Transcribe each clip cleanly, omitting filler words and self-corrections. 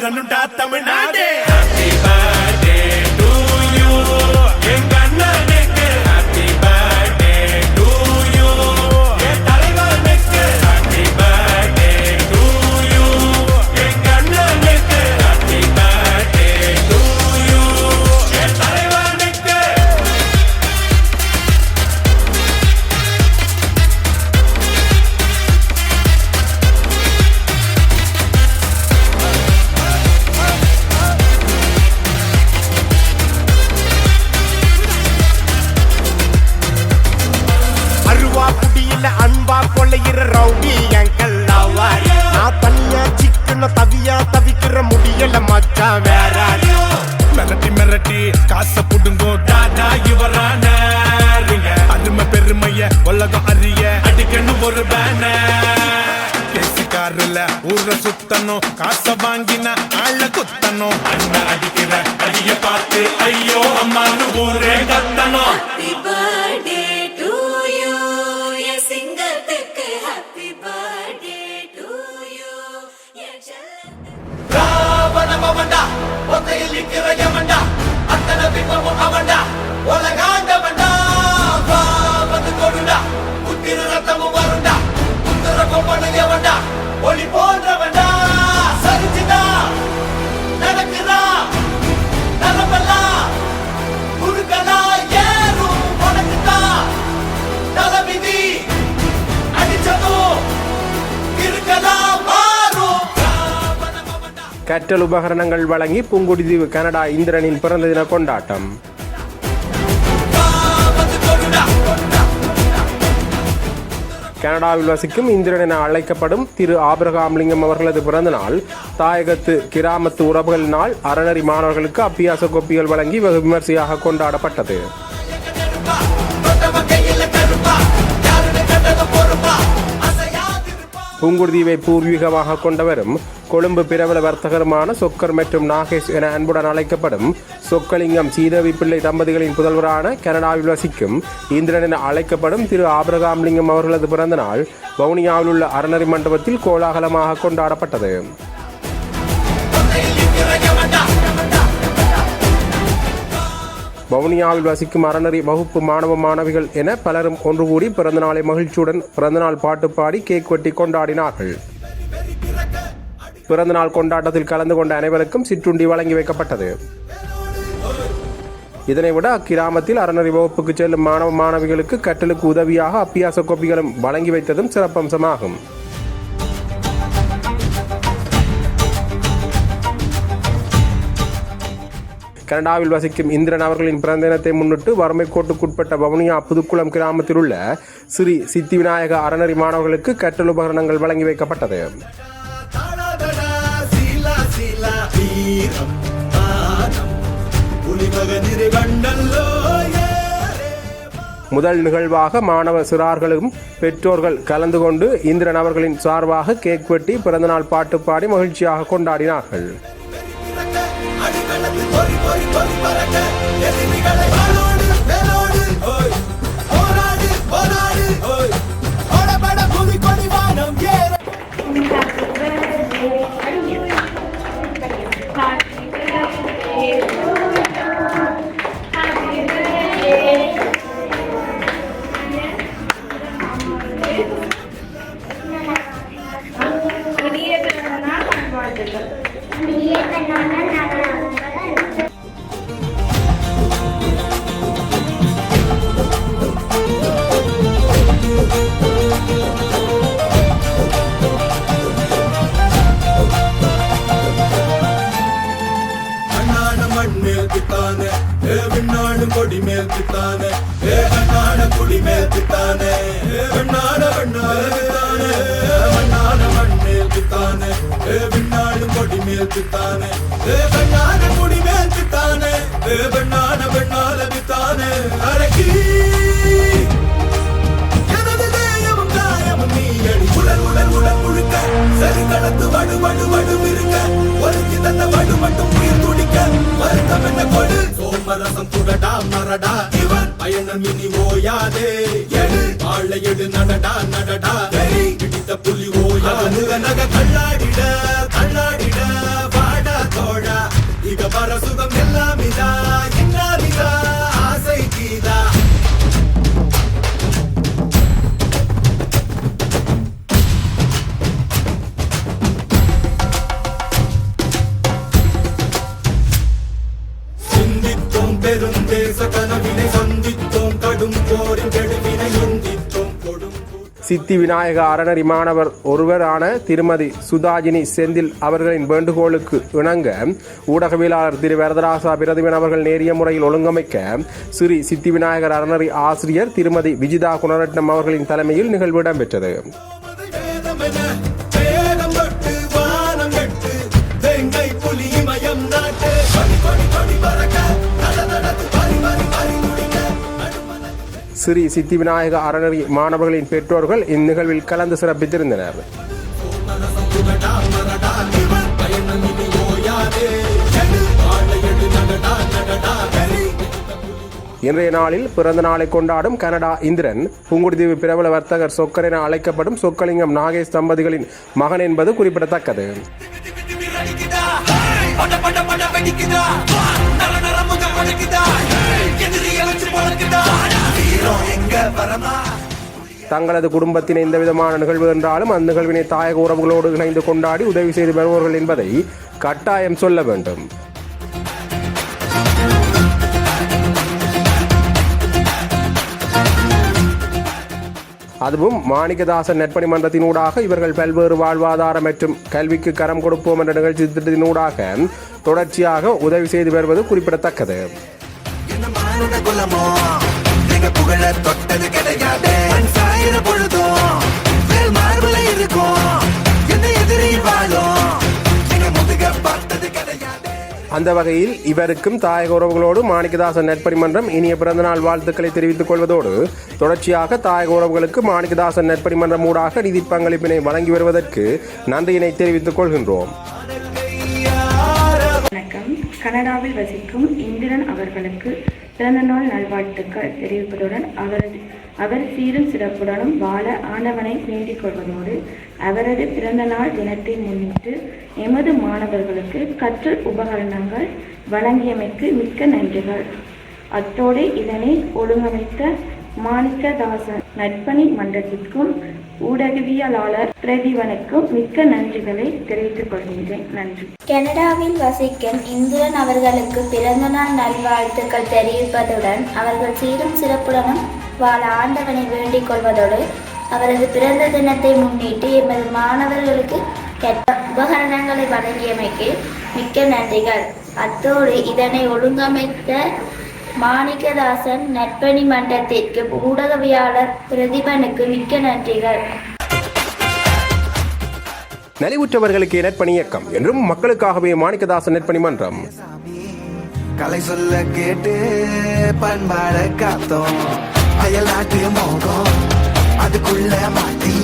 மதுரனுடா Tamil Nadu. Happy birthday to you எங்க அண்ணனுக்கு. Happy birthday to you என் தலைவனுக்கு. Happy birthday to you எங்க அண்ணனுக்கு. Happy birthday to you என் தலைவனுக்கு. அருவா குடியில அன்பா கொள்ளையிற ரவுடி எங்கள் லவ்வர். நான் தனியா சிக்கன தவியா தவிக்கிற முடியல மச்சான் வேற. மிரட்டி மிரட்டி காசை புடுங்கோ டாடா இவரான. அருமை பெருமைய உலகம் அறிய அடிக்கணும் ஒரு பேனர். கேசிக்காருல ஊர சுத்தணும், காசை வாங்கின ஆள குத்தணும். அண்ணன் அடிக்கிற அடிய பார்த்து ஐயோ அம்மானு ஊரே கத்தணும். Happy birthday to you என் சிங்கத்துக்கு. Happy birthday to you என் செல்லத்துக்கு. ராவணமவன்டா ஒத்தையில் நிக்கிற யமன்டா, அத்தனை பிம்பமும் அவன்டா, உலகாண்டவன்டா. வா வந்து கொடுடா, குத்திர ரத்தமும் வருண்டா, குத்திர கொம்பனையவன்டா, ஒளி போன்றவன்டா. சரிச்சுடா நடக்குதா நலமெல்லாம் குறுக்கலா ஏறும் உனக்குதா. தலவிதி அடிச்சதும் இருக்கலா மாறும். ராவணமவன்டா. கற்றல் உபகரணங்கள் வழங்கி புங்குடுதீவு கனடா இந்திரனின் பிறந்த தின கொண்டாட்டம். கனடாவில் வசிக்கும் இந்திரன் என அழைக்கப்படும் திரு ஆபிரகாம்லிங்கம் அவர்களது பிறந்த நாள் தாயகத்து கிராமத்து உறவுகளினால் அறநெறி மாணவர்களுக்கு அபியாச கோப்பிகள் வழங்கி வெகு விமர்சையாக கொண்டாடப்பட்டது. புங்குடுதீவை பூர்வீகமாக கொண்டவரும் கொழும்பு பிரபல வர்த்தகருமான சொக்கர் மற்றும் நாகேஷ் என அன்புடன் அழைக்கப்படும் சொக்கலிங்கம் சீதேவி பிள்ளை தம்பதிகளின் புதல்வரான கனடாவில் வசிக்கும் இந்திரன் என அழைக்கப்படும் திரு ஆபிரகாம்லிங்கம் அவர்களது பிறந்த நாள் வவுனியாவில் உள்ள அறநெறி மண்டபத்தில் கோலாகலமாக கொண்டாடப்பட்டது. வவுனியாவில் வசிக்கும் அறநெறி வகுப்பு மாணவ மாணவிகள் என பலரும் ஒன்று கூடி பிறந்தநாளை மகிழ்ச்சியுடன் பிறந்தநாள் பாட்டு பாடி கேக் வெட்டி கொண்டாடினார்கள். பிறந்தநாள் கொண்டாட்டத்தில் கலந்து கொண்ட அனைவருக்கும் சிற்றுண்டி வழங்கி வைக்கப்பட்டது. இதனைவிட அக்கிராமத்தில் அறநெறி வகுப்புக்கு செல்லும் மாணவ மாணவிகளுக்கு கற்றலுக்கு உதவியாக அபியாச கோப்பிகளும் வழங்கி வைத்ததும் சிறப்பம்சமாகும். கனடாவில் வசிக்கும் இந்திரன் அவர்களின் பிறந்த தினத்தை முன்னிட்டு வறுமை கோட்டுக்குட்பட்ட வவுனியா புதுக்குளம் கிராமத்தில் உள்ள ஸ்ரீ சித்தி விநாயக அறநெறி மாணவர்களுக்கு கற்றல் உபகரணங்கள் வழங்கி வைக்கப்பட்டது. முதல் நிகழ்வாக மாணவ சிறார்களும் பெற்றோர்கள் கலந்து கொண்டு இந்திரன் அவர்களின் சார்பாக கேக் வெட்டி பிறந்தநாள் பாட்டு பாடி மகிழ்ச்சியாக கொண்டாடினார்கள். கொடி மேல் பித்தானே வண்ணான குடி மேல் பித்தானே வண்ணான வண்ணான வண்ணான மண்மேல் பித்தானே விண்ணாடு கொடி மேல் பித்தானே வண்ணான குடி மேல் பித்தானே வண்ணான வண்ணால பித்தானே அரக்கி எனது தேயமும் தாயமும் நீ அடி உடல் உடல் உடல் முழுக்க சரி கடத்து வடு வடு வடு இருக்க ஒருத்தி தந்த வடு மட்டும் உயிர் துடிக்க வருத்தம் என்ன கொடு சோமரசம் துடடா மரடா இவன் பயணம் இனி ஓயாதே எடு வாழை எடு நடடா நடடா பிடித்த புலி ஓயாது நக தள்ளாடிட தள்ளாடிட வாடா சித்தி விநாயக அறநெறி மாணவர் ஒருவரான திருமதி சுதாஜினி செந்தில் அவர்களின் வேண்டுகோளுக்கு இணங்க ஊடகவியலாளர் திரு வரதராசா பிரதிபன் அவர்கள் நேரிய முறையில் ஒழுங்கமைக்க ஸ்ரீ சித்தி விநாயகர் அறநெறி ஆசிரியர் திருமதி விஜிதா குணரட்னம் அவர்களின் தலைமையில் நிகழ்வு இடம்பெற்றது. ஸ்ரீ சித்தி விநாயக அறநெறி மாணவர்களின் பெற்றோர்கள் இந்நிகழ்வில் கலந்து சிறப்பித்திருந்தனர். இன்றைய நாளில் பிறந்த நாளை கொண்டாடும் கனடா இந்திரன் புங்குடுதீவு பிரபல வர்த்தகர் சொக்கர் என அழைக்கப்படும் சொக்கலிங்கம் நாகேஷ் தம்பதிகளின் மகன் என்பது குறிப்பிடத்தக்கது. தங்களது குடும்பத்தின் எந்தவிதமான நிகழ்வு என்றாலும் அந்த நிகழ்வினை தாயக உறவுகளோடு இணைந்து கொண்டாடி உதவி செய்து வருவார்கள் என்பதை கட்டாயம் சொல்ல வேண்டும். அதுவும் மாணிக்கதாசன் நெற்பணி மன்றத்தினூடாக இவர்கள் பல்வேறு வாழ்வாதார மற்றும் கல்விக்கு கரம் கொடுப்போம் என்ற நிகழ்ச்சி திட்டத்தினூடாக தொடர்ச்சியாக உதவி செய்து வருவது குறிப்பிடத்தக்கது. அந்த வகையில் இவருக்கும் தாயக உறவுகளோடு மாணிக்கதாசன் நெற்பணி மன்றம் இனிய பிறந்தநாள் வாழ்த்துக்களை தெரிவித்துக் கொள்வதோடு தொடர்ச்சியாக தாயக உறவுகளுக்கு மாணிக்கதாசன் நெற்பணி மன்றம் ஊடாக நிதி பங்களிப்பினை வழங்கி வருவதற்கு நன்றியினை தெரிவித்துக் கொள்கின்றோம். வணக்கம். கனடாவில் வசிக்கும் இந்திரன் அவர்களுக்கு பிறந்தநாள் நல்வாழ்த்துக்கள் தெரிவிப்பதுடன் அவர் சீரும் சிறப்புடனும் வாழ ஆண்டவனை வேண்டிக் கொள்வதோடு அவரது பிறந்தநாள் தினத்தை முன்னிட்டு எமது மாணவர்களுக்கு கற்றல் உபகரணங்கள் வழங்கியமைக்கு மிக்க நன்றிகள். அத்தோடு இதனை ஒழுங்கமைத்த மாணிக்கதாசன் நற்பணி மன்றத்திற்கும் ஊடகவியலாளர் பிரதிவனுக்கும் மிக்க நன்றிகளை தெரிவித்துக் கொள்கின்றேன். நன்றி. கனடாவில் வசிக்கும் இந்திரன் அவர்களுக்கு பிறந்தநாள் நல்வாழ்த்துக்கள் தெரிவிப்பதுடன் அவர்கள் சீரும் சிறப்புடனும் வாழ ஆண்டவனை வேண்டிக் கொள்வதோடு அவரது பிறந்த தினத்தை முன்னிட்டு எமது மாணவர்களுக்கு உபகரணங்களை வழங்கியமைக்கு மிக்க நன்றிகள். அத்தோடு இதனை ஒழுங்கமைத்த மாணிக்கதாசன் நற்பணி மன்றத்திற்கு ஊடகவியலாளர் பிரதிபனுக்கு மிக்க நன்றிகள். நலிவுற்றவர்களுக்கு நற்பணி இயக்கம் என்றும் மக்களுக்காகவே மாணிக்கதாசன் நற்பணி மன்றம். கலை சொல்ல கேட்டு பண்பாட காத்தோம் அயல்நாட்டு மோகம் அதுக்குள்ள மாட்டி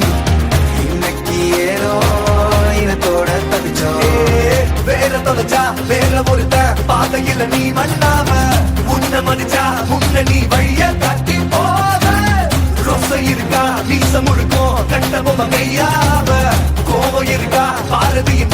இன்னைக்கு ஏனோ இனத்தோட தவிச்சோம். வேற தொலைச்சா வேற ஒருத்த பாதையில நீ மண்ணாம முன்ன மதிச்சா முன்ன நீ வழிய கட்டி போத ரொசை இருக்கா மீச முழுக்கும் கட்ட பொம்மை கையாம கோபம் இருக்கா பாரதியின்